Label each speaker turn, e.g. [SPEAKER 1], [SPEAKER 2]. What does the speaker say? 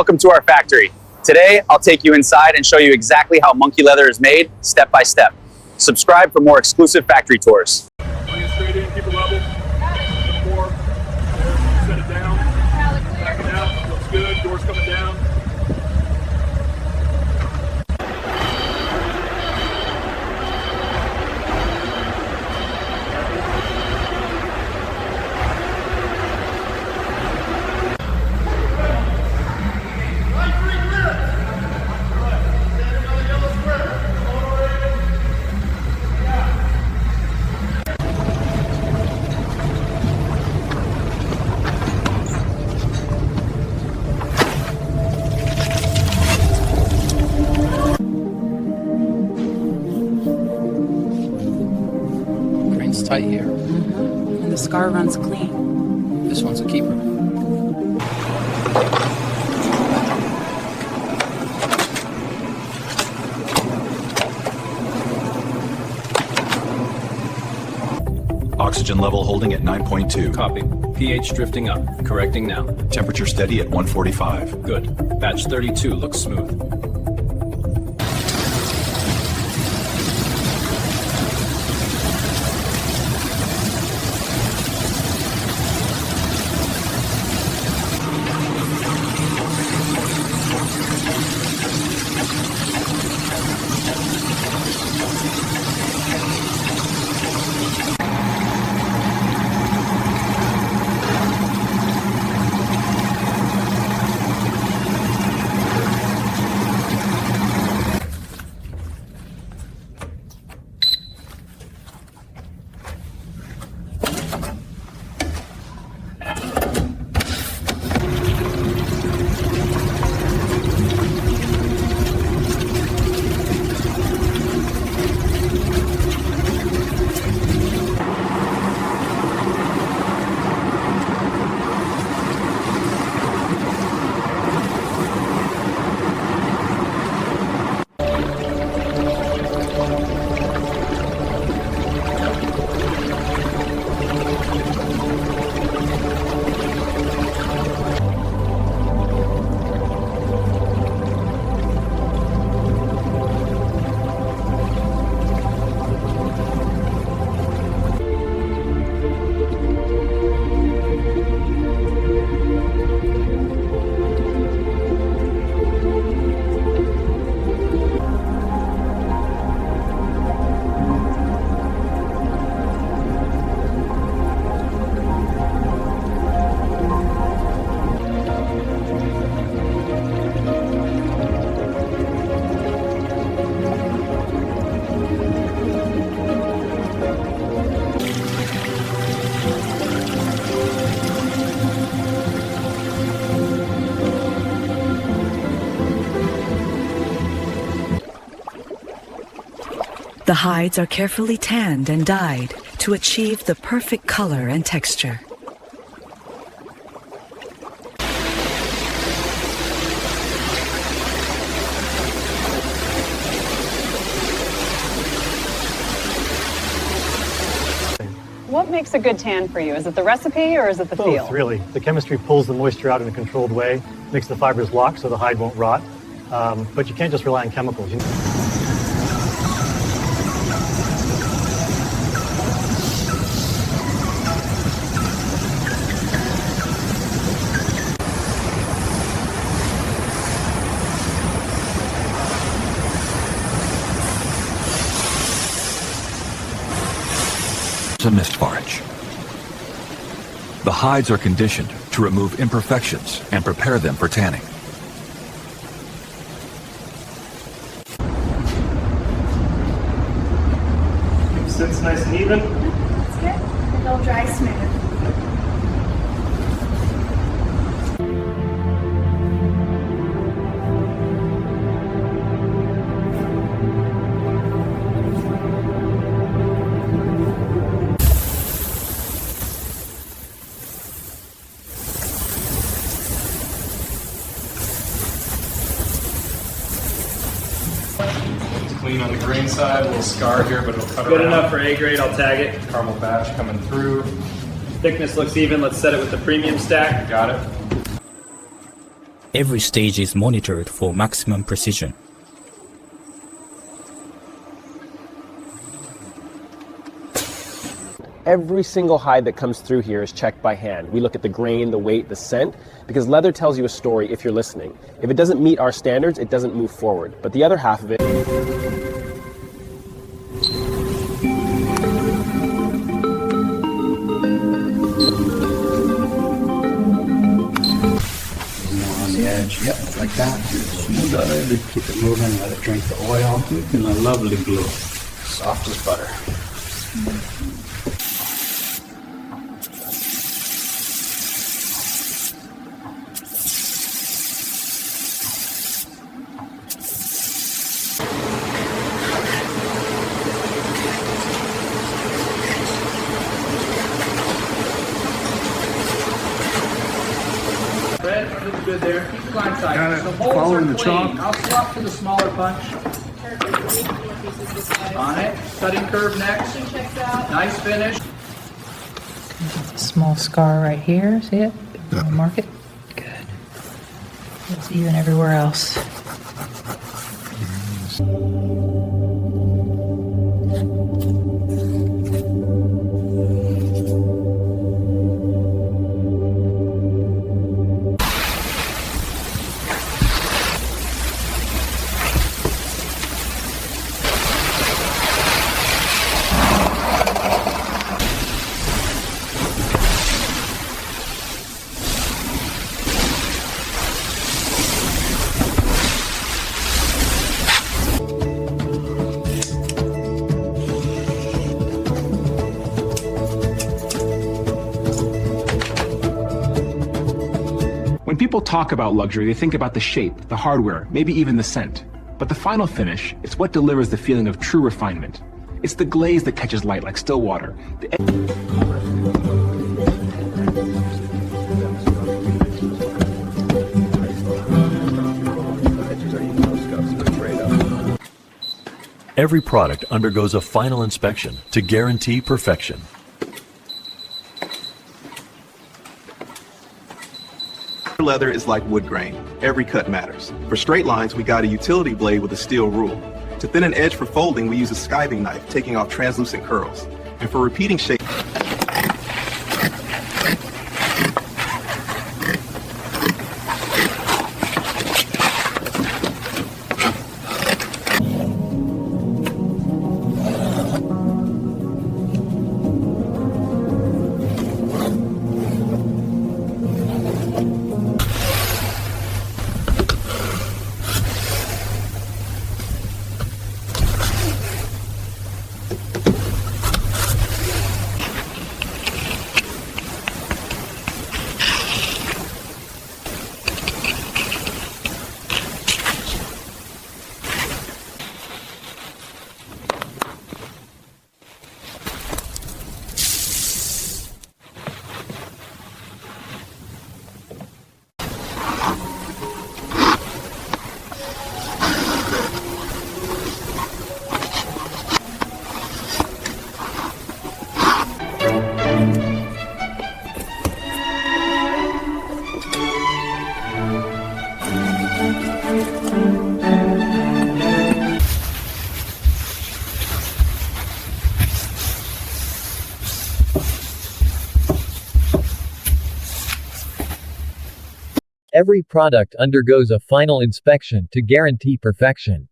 [SPEAKER 1] Welcome to our factory. Today, I'll take you inside and show you exactly how monkey leather is made, step by step. Subscribe for more exclusive factory tours.
[SPEAKER 2] Bring it straight in, keep it level. The floor. There, set it down. Back it out. Looks good. Doors coming down.
[SPEAKER 3] Grain's tight here.
[SPEAKER 4] And the scar runs clean.
[SPEAKER 3] This one's a keeper.
[SPEAKER 5] Oxygen level holding at 9.2.
[SPEAKER 6] Copy. pH drifting up. Correcting now.
[SPEAKER 5] Temperature steady at 145.
[SPEAKER 6] Good. Batch 32 looks smooth.
[SPEAKER 7] The hides are carefully tanned and dyed to achieve the perfect color and texture.
[SPEAKER 8] What makes a good tan for you? Is it the recipe or is it the feel?
[SPEAKER 9] Both, really. The chemistry pulls the moisture out in a controlled way, makes the fibers lock so the hide won't rot. But you can't just rely on chemicals.
[SPEAKER 5] A mist forage. The hides are conditioned to remove imperfections and prepare them for tanning.
[SPEAKER 9] Sits nice and even.
[SPEAKER 10] That's good. And it'll dry smooth.
[SPEAKER 11] Clean on the grain side, a little scar here, but it'll cut
[SPEAKER 12] Good
[SPEAKER 11] around.
[SPEAKER 12] enough for A grade, I'll tag it.
[SPEAKER 11] Caramel batch coming through.
[SPEAKER 12] Thickness looks even, let's set it with the premium stack.
[SPEAKER 11] Got it.
[SPEAKER 12] Every stage is monitored for maximum precision.
[SPEAKER 13] Every single hide that comes through here is checked by hand. We look at the grain, the weight, the scent, because leather tells you a story if you're listening. If it doesn't meet our standards, it doesn't move forward. But the other half of it...
[SPEAKER 3] On the edge, yep, like that. Smooth it, keep it moving, let it drink the oil, and a lovely glue. Soft as butter. Good there. Keep the line side.
[SPEAKER 2] Got it.
[SPEAKER 3] The holes
[SPEAKER 2] Following
[SPEAKER 3] are
[SPEAKER 2] the
[SPEAKER 3] clean.
[SPEAKER 2] chalk.
[SPEAKER 3] I'll swap to the smaller punch. On it. Cutting curve next. Nice finish.
[SPEAKER 4] There's a small scar right here. See it? Mark it. Good. It's even everywhere else.
[SPEAKER 14] When people talk about luxury, they think about the shape, the hardware, maybe even the scent. But the final finish, it's what delivers the feeling of true refinement. It's the glaze that catches light like still water.
[SPEAKER 15] Every product undergoes a final inspection to guarantee perfection.
[SPEAKER 16] Leather is like wood grain. Every cut matters. For straight lines, we guide a utility blade with a steel rule. To thin an edge for folding, we use a skiving knife, taking off translucent curls. And for repeating shape,
[SPEAKER 17] Every product undergoes a final inspection to guarantee perfection.